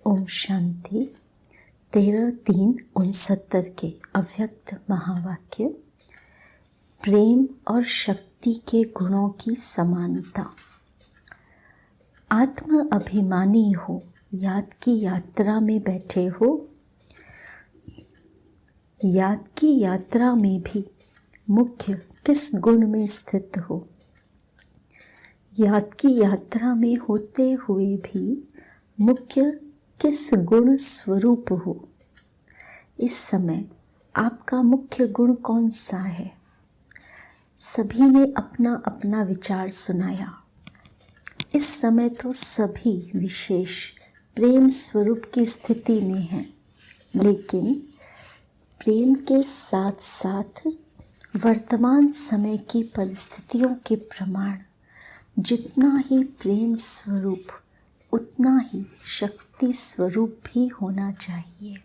ओम शांति। 13/3/69 के अव्यक्त महावाक्य। प्रेम और शक्ति के गुणों की समानता। आत्म अभिमानी हो, याद की यात्रा में बैठे हो। याद की यात्रा में भी मुख्य किस गुण में स्थित हो। याद की यात्रा में होते हुए भी मुख्य किस गुण स्वरूप हो। इस समय आपका मुख्य गुण कौन सा है। सभी ने अपना अपना विचार सुनाया। इस समय तो सभी विशेष प्रेम स्वरूप की स्थिति में हैं, लेकिन प्रेम के साथ साथ वर्तमान समय की परिस्थितियों के प्रमाण जितना ही प्रेम स्वरूप उतना ही शक्ति स्वरूप भी होना चाहिए।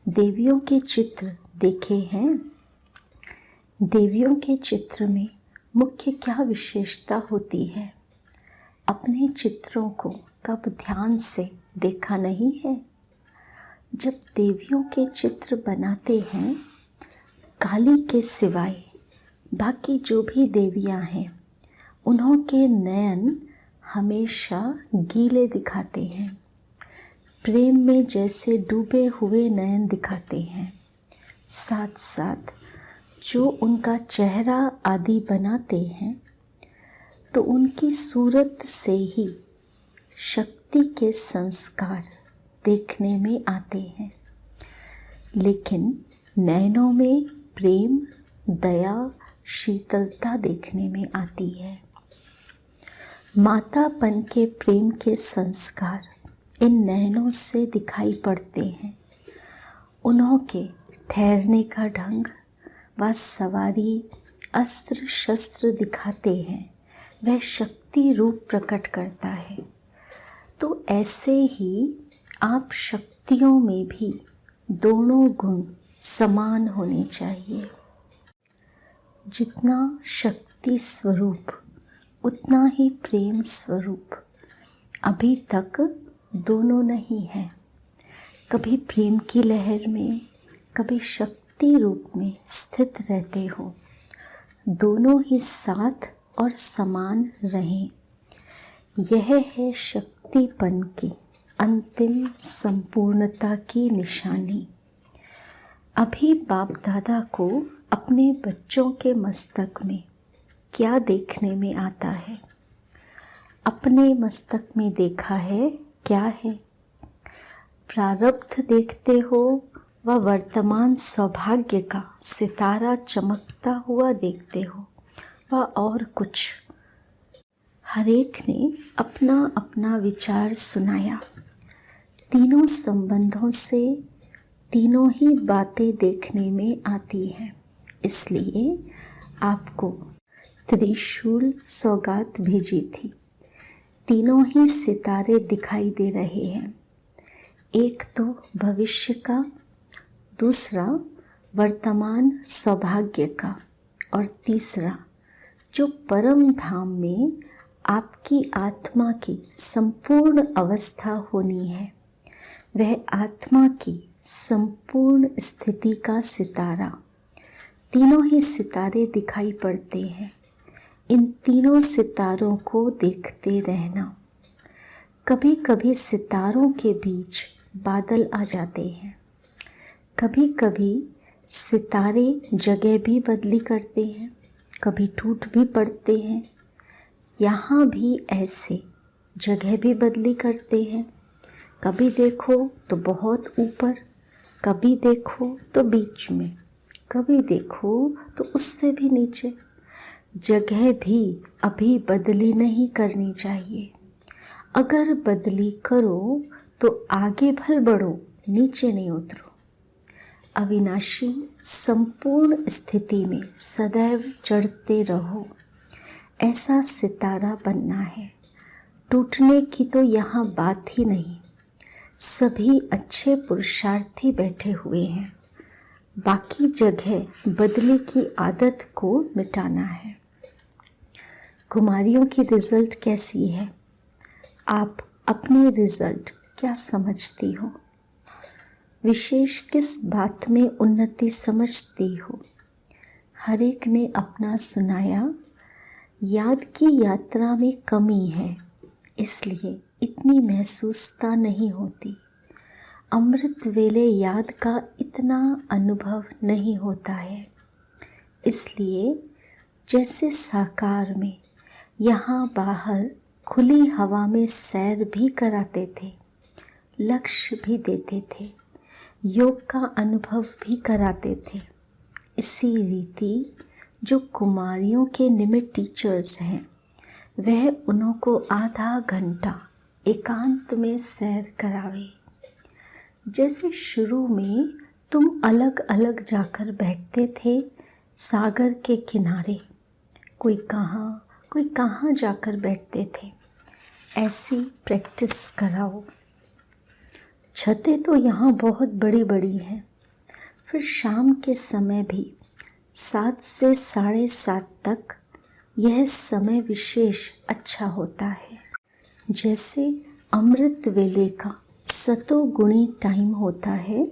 देवियों के चित्र देखे हैं। देवियों के चित्र में मुख्य क्या विशेषता होती है। अपने चित्रों को कब ध्यान से देखा नहीं है। जब देवियों के चित्र बनाते हैं, काली के सिवाय बाकी जो भी देवियां हैं, उन्हों के नयन हमेशा गीले दिखाते हैं। प्रेम में जैसे डूबे हुए नयन दिखाते हैं। साथ साथ जो उनका चेहरा आदि बनाते हैं, तो उनकी सूरत से ही शक्ति के संस्कार देखने में आते हैं। लेकिन नयनों में प्रेम, दया, शीतलता देखने में आती है। मातापन के प्रेम के संस्कार इन नयनों से दिखाई पड़ते हैं। उन्हों के ठहरने का ढंग व सवारी, अस्त्र शस्त्र दिखाते हैं, वह शक्ति रूप प्रकट करता है। तो ऐसे ही आप शक्तियों में भी दोनों गुण समान होने चाहिए। जितना शक्ति स्वरूप उतना ही प्रेम स्वरूप। अभी तक दोनों नहीं है। कभी प्रेम की लहर में, कभी शक्ति रूप में स्थित रहते हो। दोनों ही साथ और समान रहें। यह है शक्तिपन की अंतिम संपूर्णता की निशानी। अभी बाप दादा को अपने बच्चों के मस्तक में क्या देखने में आता है। अपने मस्तक में देखा है क्या है। प्रारब्ध देखते हो व वर्तमान सौभाग्य का सितारा चमकता हुआ देखते हो व और कुछ। हरेक ने अपना अपना विचार सुनाया। तीनों संबंधों से तीनों ही बातें देखने में आती हैं। इसलिए आपको त्रिशूल सौगात भेजी थी। तीनों ही सितारे दिखाई दे रहे हैं। एक तो भविष्य का, दूसरा वर्तमान सौभाग्य का, और तीसरा जो परम धाम में आपकी आत्मा की संपूर्ण अवस्था होनी है, वह आत्मा की संपूर्ण स्थिति का सितारा। तीनों ही सितारे दिखाई पड़ते हैं। इन तीनों सितारों को देखते रहना। कभी कभी सितारों के बीच बादल आ जाते हैं। कभी कभी सितारे जगह भी बदली करते हैं, कभी टूट भी पड़ते हैं। यहाँ भी ऐसे जगह भी बदली करते हैं। कभी देखो तो बहुत ऊपर, कभी देखो तो बीच में, कभी देखो तो उससे भी नीचे। जगह भी अभी बदली नहीं करनी चाहिए। अगर बदली करो तो आगे भल बढ़ो, नीचे नहीं उतरो। अविनाशी संपूर्ण स्थिति में सदैव चढ़ते रहो। ऐसा सितारा बनना है। टूटने की तो यहाँ बात ही नहीं। सभी अच्छे पुरुषार्थी बैठे हुए हैं। बाकी जगह बदली की आदत को मिटाना है। कुमारियों की रिजल्ट कैसी है। आप अपने रिजल्ट क्या समझती हो? विशेष किस बात में उन्नति समझती हो? हर एक ने अपना सुनाया। याद की यात्रा में कमी है, इसलिए इतनी महसूसता नहीं होती। अमृत वेले याद का इतना अनुभव नहीं होता है, इसलिए जैसे साकार में यहाँ बाहर खुली हवा में सैर भी कराते थे, लक्ष्य भी देते थे, योग का अनुभव भी कराते थे, इसी रीति जो कुमारियों के निमित्त टीचर्स हैं वह उन्हों को आधा घंटा एकांत में सैर करावे। जैसे शुरू में तुम अलग अलग जाकर बैठते थे सागर के किनारे, कोई कहाँ जाकर बैठते थे, ऐसी प्रैक्टिस कराओ। छतें तो यहाँ बहुत बड़ी बड़ी हैं। फिर शाम के समय भी 7 से 7:30 तक यह समय विशेष अच्छा होता है। जैसे अमृत वेले का सतोगुणी टाइम होता है,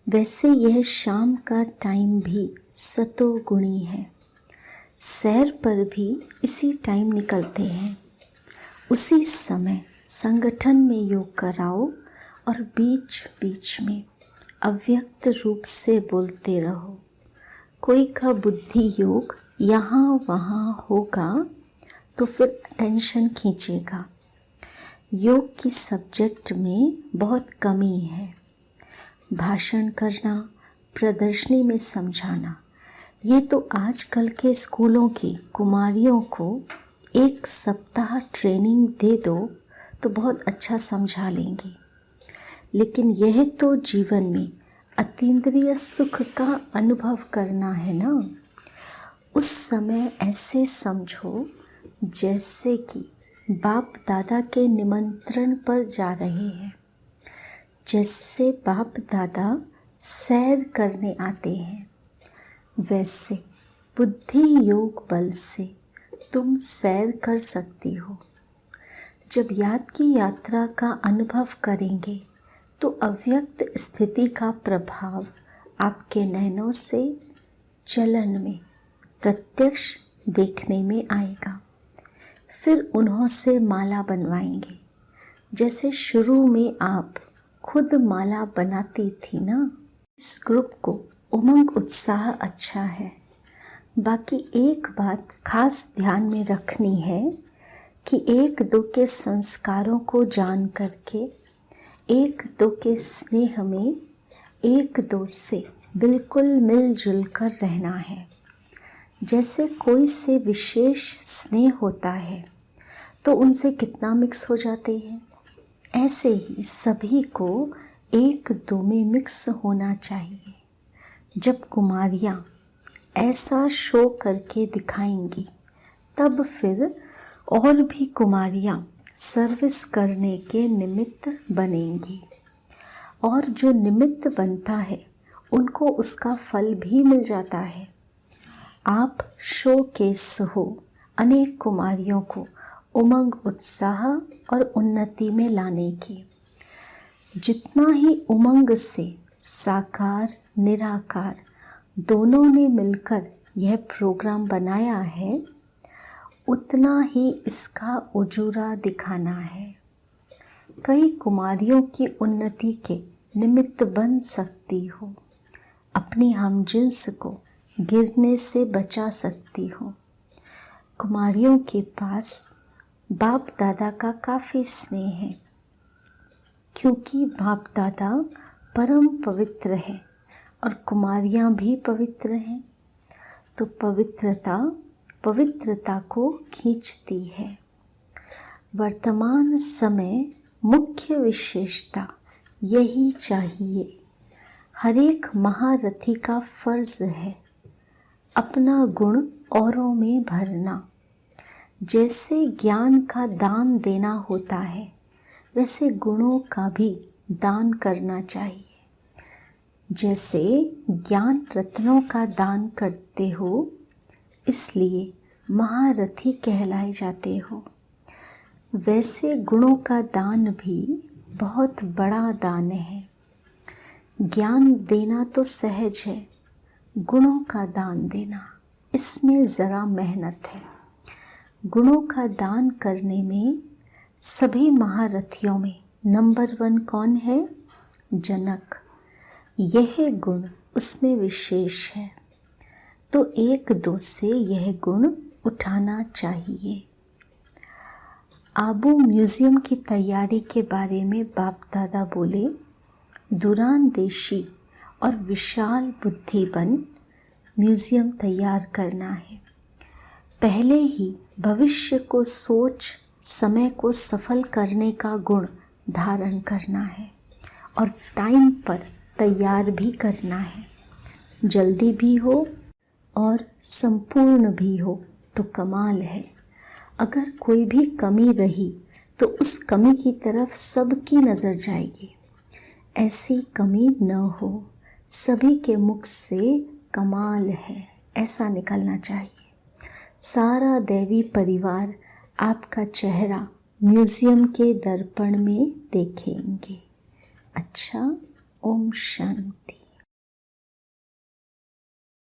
वैसे यह शाम का टाइम भी सतोगुणी है। सैर पर भी इसी टाइम निकलते हैं। उसी समय संगठन में योग कराओ और बीच बीच में अव्यक्त रूप से बोलते रहो। कोई का बुद्धि योग यहाँ वहाँ होगा तो फिर अटेंशन खींचेगा। योग की सब्जेक्ट में बहुत कमी है। भाषण करना, प्रदर्शनी में समझाना, ये तो आजकल के स्कूलों की कुमारियों को 1 सप्ताह ट्रेनिंग दे दो तो बहुत अच्छा समझा लेंगी। लेकिन यह तो जीवन में अतीन्द्रिय सुख का अनुभव करना है ना। उस समय ऐसे समझो जैसे कि बाप दादा के निमंत्रण पर जा रहे हैं। जैसे बाप दादा सैर करने आते हैं, वैसे बुद्धि योग बल से तुम सैर कर सकती हो। जब याद की यात्रा का अनुभव करेंगे तो अव्यक्त स्थिति का प्रभाव आपके नैनों से चलन में प्रत्यक्ष देखने में आएगा। फिर उन्हों से माला बनवाएंगे। जैसे शुरू में आप खुद माला बनाती थी ना। इस ग्रुप को उमंग उत्साह अच्छा है। बाकी एक बात खास ध्यान में रखनी है कि 1-2 के संस्कारों को जान करके 1-2 के स्नेह में 1-2 से बिल्कुल मिलजुल कर रहना है। जैसे कोई से विशेष स्नेह होता है तो उनसे कितना मिक्स हो जाते हैं, ऐसे ही सभी को 1-2 में मिक्स होना चाहिए। जब कुमारियाँ ऐसा शो करके दिखाएंगी तब फिर और भी कुमारियाँ सर्विस करने के निमित्त बनेंगी, और जो निमित्त बनता है उनको उसका फल भी मिल जाता है। आप शोकेस हो अनेक कुमारियों को उमंग उत्साह और उन्नति में लाने की। जितना ही उमंग से साकार निराकार दोनों ने मिलकर यह प्रोग्राम बनाया है, उतना ही इसका उजूरा दिखाना है। कई कुमारियों की उन्नति के निमित्त बन सकती हो, अपनी हमजिन्स को गिरने से बचा सकती हो। कुमारियों के पास बाप दादा का काफ़ी स्नेह है, क्योंकि बाप दादा परम पवित्र है और कुमारियाँ भी पवित्र हैं, तो पवित्रता को खींचती है। वर्तमान समय मुख्य विशेषता यही चाहिए। हर एक महारथी का फर्ज है अपना गुण औरों में भरना। जैसे ज्ञान का दान देना होता है, वैसे गुणों का भी दान करना चाहिए। जैसे ज्ञान रत्नों का दान करते हो, इसलिए महारथी कहलाए जाते हो, वैसे गुणों का दान भी बहुत बड़ा दान है। ज्ञान देना तो सहज है, गुणों का दान देना इसमें ज़रा मेहनत है। गुणों का दान करने में सभी महारथियों में नंबर 1 कौन है? जनक। यह गुण उसमें विशेष है, तो एक दो से यह गुण उठाना चाहिए। आबू म्यूज़ियम की तैयारी के बारे में बाप दादा बोले, दूरांदेशी और विशाल बुद्धि बन म्यूज़ियम तैयार करना है। पहले ही भविष्य को सोच समय को सफल करने का गुण धारण करना है और टाइम पर तैयार भी करना है। जल्दी भी हो और संपूर्ण भी हो तो कमाल है। अगर कोई भी कमी रही तो उस कमी की तरफ सबकी नज़र जाएगी। ऐसी कमी न हो, सभी के मुख से कमाल है ऐसा निकलना चाहिए। सारा दैवी परिवार आपका चेहरा म्यूज़ियम के दर्पण में देखेंगे। अच्छा, ओम शांति।